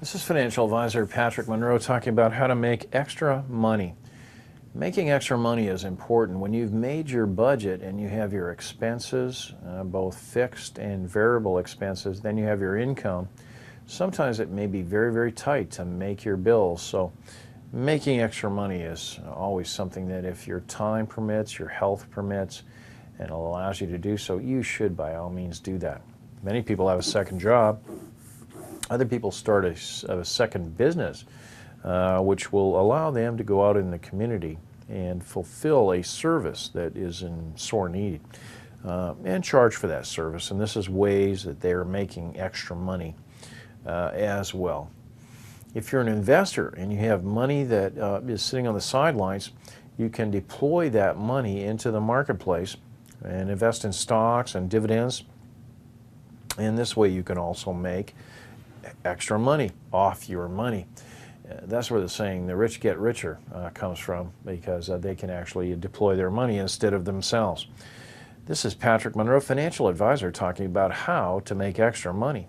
This is financial advisor Patrick Monroe talking about how to make extra money. Making extra money is important. When you've made your budget and you have your expenses, both fixed and variable expenses, then you have your income. Sometimes it may be very, very tight to make your bills. So making extra money is always something that if your time permits, your health permits, and allows you to do so, you should by all means do that. Many people have a second job. Other people start a second business, which will allow them to go out in the community and fulfill a service that is in sore need and charge for that service. And this is ways that they're making extra money as well. If you're an investor and you have money that is sitting on the sidelines, you can deploy that money into the marketplace and invest in stocks and dividends. And this way you can also make extra money off your money. That's where the saying, the rich get richer, comes from, because they can actually deploy their money instead of themselves. This is Patrick Monroe, financial advisor, talking about how to make extra money.